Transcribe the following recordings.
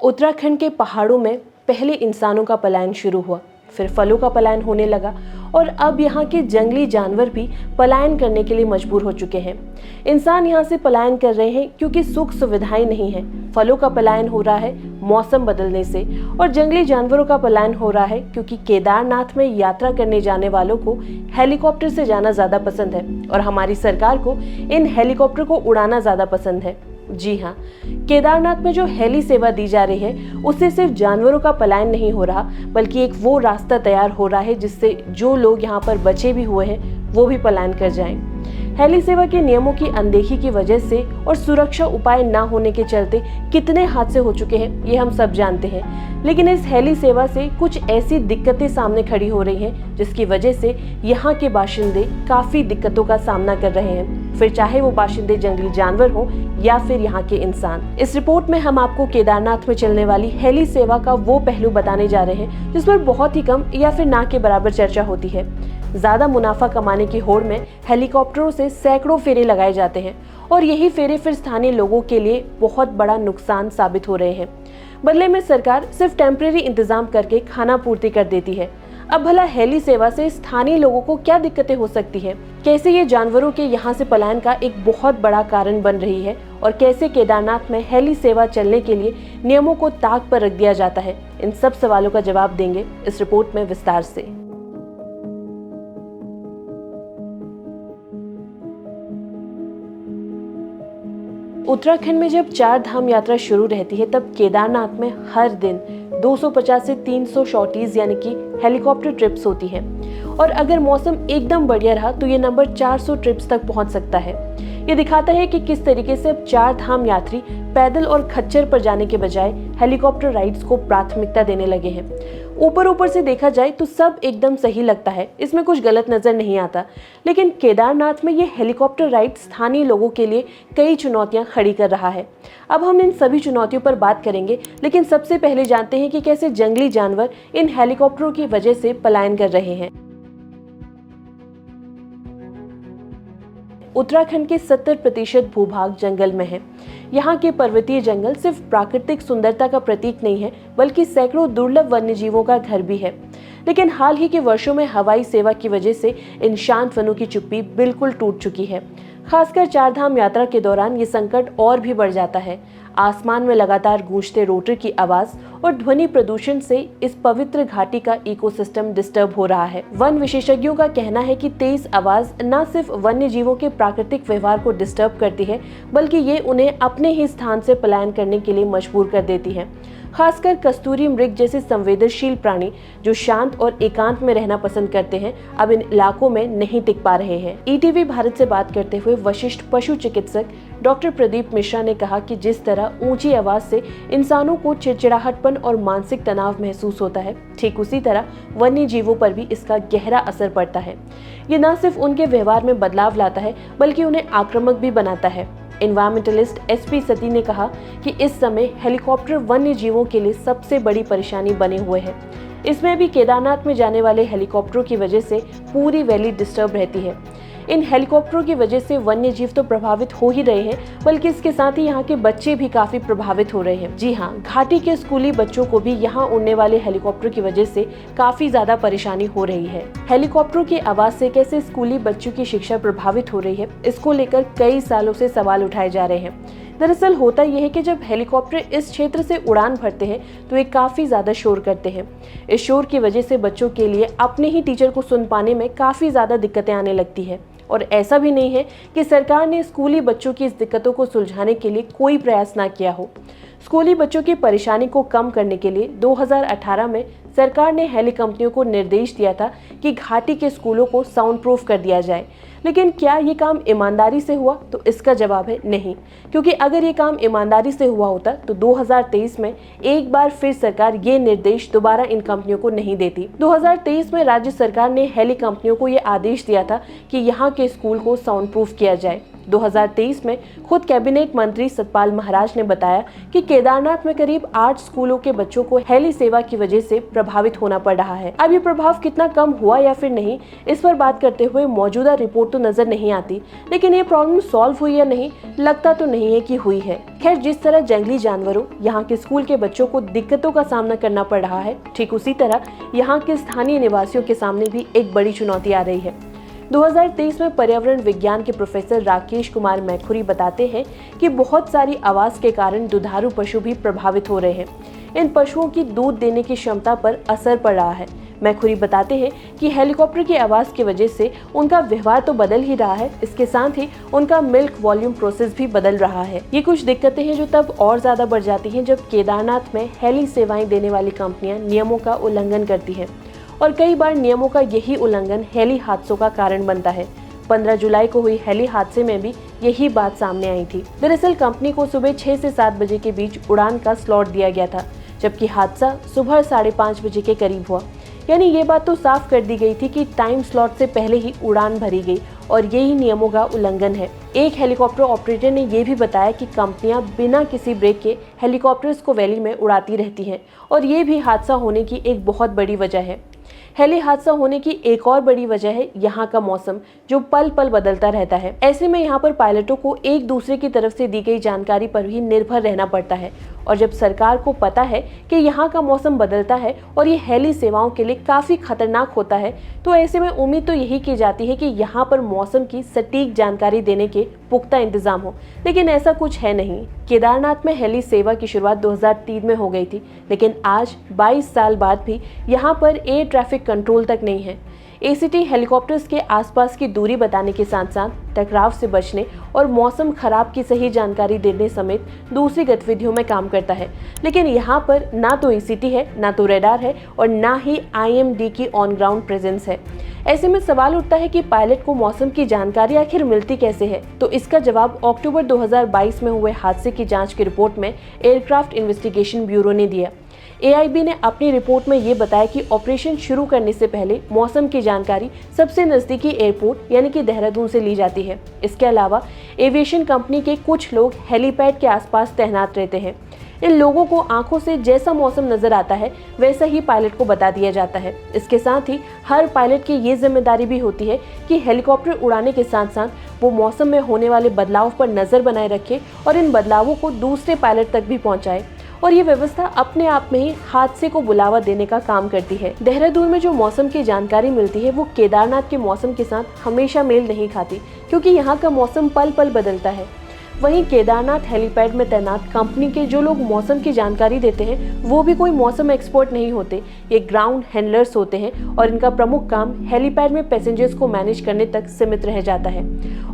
उत्तराखंड के पहाड़ों में पहले इंसानों का पलायन शुरू हुआ, फिर फलों का पलायन होने लगा और अब यहाँ के जंगली जानवर भी पलायन करने के लिए मजबूर हो चुके हैं। इंसान यहाँ से पलायन कर रहे हैं क्योंकि सुख सुविधाएं नहीं है। फलों का पलायन हो रहा है मौसम बदलने से और जंगली जानवरों का पलायन हो रहा है क्योंकि केदारनाथ में यात्रा करने जाने वालों को हेलीकॉप्टर से जाना ज्यादा पसंद है और हमारी सरकार को इन हेलीकॉप्टर को उड़ाना ज्यादा पसंद है। जी हाँ, केदारनाथ में जो हेली सेवा दी जा रही है उससे सिर्फ जानवरों का पलायन नहीं हो रहा, बल्कि एक वो रास्ता तैयार हो रहा है जिससे जो लोग यहाँ पर बचे भी हुए हैं वो भी पलायन कर जाएं। हेली सेवा के नियमों की अनदेखी की वजह से और सुरक्षा उपाय न होने के चलते कितने हादसे हो चुके हैं ये हम सब जानते हैं। लेकिन इस हेली सेवा से कुछ ऐसी दिक्कतें सामने खड़ी हो रही हैं जिसकी वजह से यहाँ के बाशिंदे काफी दिक्कतों का सामना कर रहे हैं, फिर चाहे वो बाशिंदे जंगली जानवर हो या फिर यहाँ के इंसान। इस रिपोर्ट में हम आपको केदारनाथ में चलने वाली हेली सेवा का वो पहलू बताने जा रहे हैं जिस पर बहुत ही कम या फिर ना के बराबर चर्चा होती है। ज्यादा मुनाफा कमाने की होड़ में हेलीकॉप्टरों से सैकड़ों फेरे लगाए जाते हैं और यही फेरे फिर स्थानीय लोगों के लिए बहुत बड़ा नुकसान साबित हो रहे हैं। बदले में सरकार सिर्फ टेम्परेरी इंतजाम करके खाना पूर्ति कर देती है। अब भला हेली सेवा से स्थानीय लोगों को क्या दिक्कतें हो सकती हैं? कैसे ये जानवरों के यहाँ से पलायन का एक बहुत बड़ा कारण बन रही है और कैसे केदारनाथ में हेली सेवा चलने के लिए नियमों को ताक पर रख दिया जाता है, इन सब सवालों का जवाब देंगे इस रिपोर्ट में विस्तार से। उत्तराखंड में जब 4 धाम यात्रा शुरू रहती है तब केदारनाथ में हर दिन 250 से 300 शॉर्टीज यानी कि हेलीकॉप्टर ट्रिप्स होती हैं और अगर मौसम एकदम बढ़िया रहा तो ये नंबर 400 ट्रिप्स तक पहुंच सकता है। ये दिखाता है कि किस तरीके से अब 4 धाम यात्री पैदल और खच्चर पर जाने के बजाय हेलीकॉप्टर राइड्स को प्राथमिकता देने लगे हैं। ऊपर से देखा जाए तो सब एकदम सही लगता है, इसमें कुछ गलत नजर नहीं आता, लेकिन केदारनाथ में ये हेलीकॉप्टर राइड स्थानीय लोगों के लिए कई चुनौतियां खड़ी कर रहा है। अब हम इन सभी चुनौतियों पर बात करेंगे, लेकिन सबसे पहले जानते हैं कि कैसे जंगली जानवर इन हेलीकॉप्टरों की वजह से पलायन कर रहे हैं। उत्तराखंड के 70% भूभाग जंगल में है। यहाँ के पर्वतीय जंगल सिर्फ प्राकृतिक सुंदरता का प्रतीक नहीं है, बल्कि सैकड़ों दुर्लभ वन्यजीवों का घर भी है। लेकिन हाल ही के वर्षों में हवाई सेवा की वजह से इन शांत वनों की चुप्पी बिल्कुल टूट चुकी है। खासकर 4 धाम यात्रा के दौरान ये संकट और भी बढ़ जाता है। आसमान में लगातार गूंजते रोटर की आवाज और ध्वनि प्रदूषण से इस पवित्र घाटी का इकोसिस्टम डिस्टर्ब हो रहा है। वन विशेषज्ञों का कहना है कि तेज आवाज न सिर्फ वन्य जीवों के प्राकृतिक व्यवहार को डिस्टर्ब करती है, बल्कि ये उन्हें अपने ही स्थान से पलायन करने के लिए मजबूर कर देती है। खासकर कस्तूरी मृग जैसे संवेदनशील प्राणी जो शांत और एकांत में रहना पसंद करते हैं, अब इन इलाकों में नहीं टिक पा रहे हैं। ईटीवी भारत से बात करते हुए वशिष्ठ पशु चिकित्सक डॉक्टर प्रदीप मिश्रा ने कहा कि जिस तरह ऊंची आवाज से इंसानों को चिड़चिड़ाहटपन और मानसिक तनाव महसूस होता है, ठीक उसी तरह वन्य जीवों पर भी इसका गहरा असर पड़ता है। ये न सिर्फ उनके व्यवहार में बदलाव लाता है, बल्कि उन्हें आक्रामक भी बनाता है। एनवायरमेंटलिस्ट एसपी सती ने कहा कि इस समय हेलीकॉप्टर वन्य जीवों के लिए सबसे बड़ी परेशानी बने हुए हैं। इसमें भी केदारनाथ में जाने वाले हेलीकॉप्टरों की वजह से पूरी वैली डिस्टर्ब रहती है। इन हेलीकॉप्टरों की वजह से वन्य जीव तो प्रभावित हो ही रहे हैं, बल्कि इसके साथ ही यहाँ के बच्चे भी काफी प्रभावित हो रहे हैं। जी हाँ, घाटी के स्कूली बच्चों को भी यहाँ उड़ने वाले हेलीकॉप्टर की वजह से काफी ज्यादा परेशानी हो रही है। हेलीकॉप्टरों की आवाज से कैसे स्कूली बच्चों की शिक्षा प्रभावित हो रही है, इसको लेकर कई सालों से सवाल उठाए जा रहे हैं। दरअसल होता यह है कि जब हेलीकॉप्टर इस क्षेत्र से उड़ान भरते हैं तो ये काफी ज्यादा शोर करते हैं। इस शोर की वजह से बच्चों के लिए अपने ही टीचर को सुन पाने में काफी ज्यादा दिक्कतें आने लगती है। और ऐसा भी नहीं है कि सरकार ने स्कूली बच्चों की इस दिक्कतों को सुलझाने के लिए कोई प्रयास ना किया हो। स्कूली बच्चों की परेशानी को कम करने के लिए 2018 में सरकार ने हेली कंपनियों को निर्देश दिया था कि घाटी के स्कूलों को साउंड प्रूफ कर दिया जाए। लेकिन क्या ये काम ईमानदारी से हुआ? तो इसका जवाब है नहीं, क्योंकि अगर ये काम ईमानदारी से हुआ होता तो 2023 में एक बार फिर सरकार ये निर्देश दोबारा इन कंपनियों को नहीं देती। 2023 में राज्य सरकार ने हेली कंपनियों को ये आदेश दिया था कि यहाँ के स्कूल को साउंड प्रूफ किया जाए। 2023 में खुद कैबिनेट मंत्री सतपाल महाराज ने बताया कि केदारनाथ में करीब 8 स्कूलों के बच्चों को हेली सेवा की वजह से प्रभावित होना पड़ रहा है। अब ये प्रभाव कितना कम हुआ या फिर नहीं, इस पर बात करते हुए मौजूदा रिपोर्ट तो नजर नहीं आती, लेकिन ये प्रॉब्लम सॉल्व हुई या नहीं, लगता तो नहीं है कि हुई है। खैर, जिस तरह जंगली जानवरों यहाँ के स्कूल के बच्चों को दिक्कतों का सामना करना पड़ रहा है, ठीक उसी तरह यहाँ के स्थानीय निवासियों के सामने भी एक बड़ी चुनौती आ रही है। 2023 में पर्यावरण विज्ञान के प्रोफेसर राकेश कुमार मैखुरी बताते हैं कि बहुत सारी आवाज के कारण दुधारू पशु भी प्रभावित हो रहे हैं। इन पशुओं की दूध देने की क्षमता पर असर पड़ रहा है। मैखुरी बताते हैं कि हेलीकॉप्टर की आवाज की वजह से उनका व्यवहार तो बदल ही रहा है, इसके साथ ही उनका मिल्क वॉल्यूम प्रोसेस भी बदल रहा है। ये कुछ दिक्कतें हैं जो तब और ज्यादा बढ़ जाती हैं जब केदारनाथ में हेली सेवाएं देने वाली कंपनियां नियमों का उल्लंघन करती हैं, और कई बार नियमों का यही उल्लंघन हेली हादसों का कारण बनता है। 15 जुलाई को हुई हेली हादसे में भी यही बात सामने आई थी। दरअसल कंपनी को सुबह 6 से 7 बजे के बीच उड़ान का स्लॉट दिया गया था, जबकि हादसा सुबह 5:30 बजे के करीब हुआ। यानी ये बात तो साफ कर दी गई थी कि टाइम स्लॉट से पहले ही उड़ान भरी गई, और यही नियमों का उल्लंघन है। एक हेलीकॉप्टर ऑपरेटर ने यह भी बताया कि कंपनियां बिना किसी ब्रेक के हेलीकॉप्टर्स को वैली में उड़ाती रहती हैं, और ये भी हादसा होने की एक बहुत बड़ी वजह है। हेली हादसा होने की एक और बड़ी वजह है यहाँ का मौसम, जो पल पल बदलता रहता है। ऐसे में यहाँ पर पायलटों को एक दूसरे की तरफ से दी गई जानकारी पर भी निर्भर रहना पड़ता है, और जब सरकार को पता है कि यहाँ का मौसम बदलता है और ये हेली सेवाओं के लिए काफी खतरनाक होता है, तो ऐसे में उम्मीद तो यही की जाती है कि यहाँ पर मौसम की सटीक जानकारी देने के पुख्ता इंतजाम हो, लेकिन ऐसा कुछ है नहीं। केदारनाथ में हेली सेवा की शुरुआत 2003 में हो गई थी, लेकिन आज 22 साल बाद भी यहाँ पर एयर ट्रैफिक कंट्रोल तक नहीं है। एसीटी हेलीकॉप्टर्स के आसपास की दूरी बताने के साथ साथ टकराव से बचने और मौसम खराब की सही जानकारी देने समेत दूसरी गतिविधियों में काम करता है, लेकिन यहाँ पर ना तो एसीटी है, ना तो रेडार है, और ना ही आईएमडी की ऑन ग्राउंड प्रेजेंस है। ऐसे में सवाल उठता है कि पायलट को मौसम की जानकारी आखिर मिलती कैसे है? तो इसका जवाब अक्टूबर 2022 में हुए हादसे की जांच की रिपोर्ट में एयरक्राफ्ट इन्वेस्टिगेशन ब्यूरो ने दिया। एआईबी ने अपनी रिपोर्ट में ये बताया कि ऑपरेशन शुरू करने से पहले मौसम की जानकारी सबसे नजदीकी एयरपोर्ट यानी कि देहरादून से ली जाती है। इसके अलावा एविएशन कंपनी के कुछ लोग हेलीपैड के आसपास तैनात रहते हैं। इन लोगों को आंखों से जैसा मौसम नजर आता है वैसा ही पायलट को बता दिया जाता है। इसके साथ ही हर पायलट की ये जिम्मेदारी भी होती है कि हेलीकॉप्टर उड़ाने के साथ साथ वो मौसम में होने वाले बदलाव पर नजर बनाए रखे और इन बदलावों को दूसरे पायलट तक भी पहुंचाए, और ये व्यवस्था अपने आप में ही हादसे को बुलावा देने का काम करती है। देहरादून में जो मौसम की जानकारी मिलती है वो केदारनाथ के मौसम के साथ हमेशा मेल नहीं खाती, क्योंकि यहाँ का मौसम पल पल बदलता है। वहीं केदारनाथ हेलीपैड में तैनात कंपनी के जो लोग मौसम की जानकारी देते हैं वो भी कोई मौसम एक्सपर्ट नहीं होते, ये ग्राउंड हैंडलर्स होते हैं, और इनका प्रमुख काम हेलीपैड में पैसेंजर्स को मैनेज करने तक सीमित रह जाता है।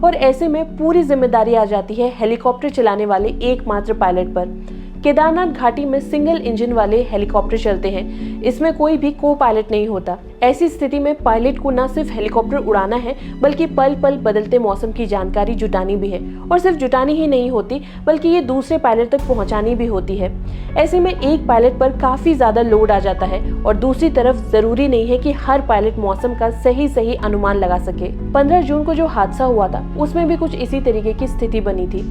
और ऐसे में पूरी जिम्मेदारी आ जाती है हेलीकॉप्टर चलाने वाले एकमात्र पायलट पर। केदारनाथ घाटी में सिंगल इंजन वाले हेलीकॉप्टर चलते हैं, इसमें कोई भी को पायलट नहीं होता। ऐसी स्थिति में पायलट को न सिर्फ हेलीकॉप्टर उड़ाना है बल्कि पल पल बदलते मौसम की जानकारी जुटानी भी है, और सिर्फ जुटानी ही नहीं होती बल्कि ये दूसरे पायलट तक पहुंचानी भी होती है। ऐसे में एक पायलट पर काफी ज्यादा लोड आ जाता है, और दूसरी तरफ जरूरी नहीं है कि हर पायलट मौसम का सही अनुमान लगा सके। 15 जून को जो हादसा हुआ था उसमें भी कुछ इसी तरीके की स्थिति बनी थी।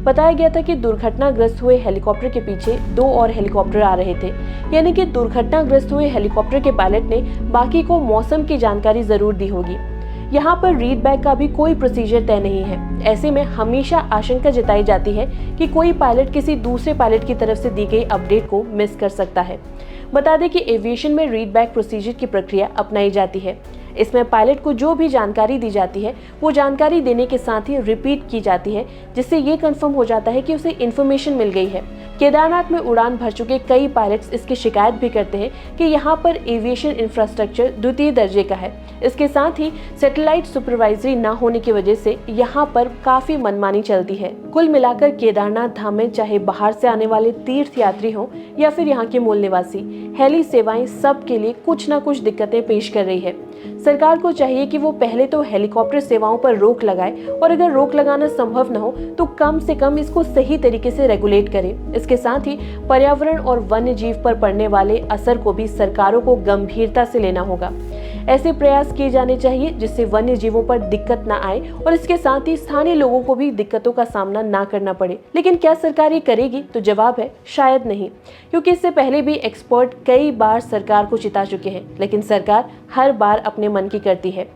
बताया गया था कि दुर्घटनाग्रस्त हुए हेलीकॉप्टर के पीछे 2 और हेलीकॉप्टर आ रहे थे, यानी कि दुर्घटनाग्रस्त हुए हेलीकॉप्टर के पायलट ने बाकी को मौसम की जानकारी जरूर दी होगी। यहाँ पर रीड बैक का भी कोई प्रोसीजर तय नहीं है। ऐसे में हमेशा आशंका जताई जाती है कि कोई पायलट किसी दूसरे पायलट की तरफ से दी गई अपडेट को मिस कर सकता है। बता दें कि एविएशन में रीड बैक प्रोसीजर की प्रक्रिया अपनाई जाती है। इसमें पायलट को जो भी जानकारी दी जाती है वो जानकारी देने के साथ ही रिपीट की जाती है, जिससे ये कंफर्म हो जाता है कि उसे इन्फॉर्मेशन मिल गई है। केदारनाथ में उड़ान भर चुके कई पायलट्स इसकी शिकायत भी करते हैं कि यहाँ पर एविएशन इंफ्रास्ट्रक्चर द्वितीय दर्जे का है। इसके साथ ही सैटेलाइट सुपरवाइजरी न होने की वजह से यहाँ पर काफी मनमानी चलती है। कुल मिलाकर केदारनाथ धाम में चाहे बाहर से आने वाले तीर्थ यात्री हों या फिर यहाँ के मूल निवासी, हेली सेवाएं सब के लिए कुछ न कुछ दिक्कतें पेश कर रही है। सरकार को चाहिए कि वो पहले तो हेलीकॉप्टर सेवाओं पर रोक लगाए, और अगर रोक लगाना संभव न हो तो कम से कम इसको सही तरीके से रेगुलेट करे। इसके साथ ही पर्यावरण और वन्य जीव पर पड़ने वाले असर को भी सरकारों को गंभीरता से लेना होगा। ऐसे प्रयास किए जाने चाहिए जिससे वन्य जीवों पर दिक्कत न आए और इसके साथ ही स्थानीय लोगों को भी दिक्कतों का सामना ना करना पड़े। लेकिन क्या सरकार ये करेगी? तो जवाब है शायद नहीं, क्योंकि इससे पहले भी एक्सपर्ट कई बार सरकार को चिता चुके हैं, लेकिन सरकार हर बार अपने मन की करती है।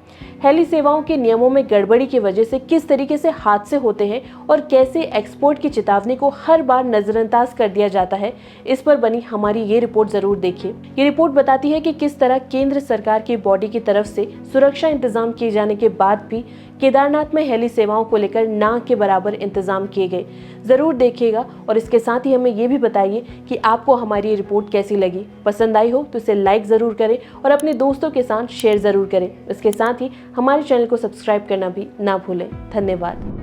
हेली सेवाओं के नियमों में गड़बड़ी की वजह से किस तरीके से हादसे होते हैं और कैसे एक्सपर्ट की चेतावनी को हर बार नजरअंदाज कर दिया जाता है, इस पर बनी हमारी ये रिपोर्ट जरूर देखिए। ये रिपोर्ट बताती है कि किस तरह केंद्र सरकार की बॉडी की तरफ से सुरक्षा इंतजाम किए जाने के बाद भी केदारनाथ में हेली सेवाओं को लेकर ना के बराबर इंतजाम किए गए। जरूर देखिएगा और इसके साथ ही हमें ये भी बताइए कि आपको हमारी ये रिपोर्ट कैसी लगी। पसंद आई हो तो इसे लाइक जरूर करें और अपने दोस्तों के साथ शेयर जरूर करें। इसके साथ ही हमारे चैनल को सब्सक्राइब करना भी ना भूलें। धन्यवाद।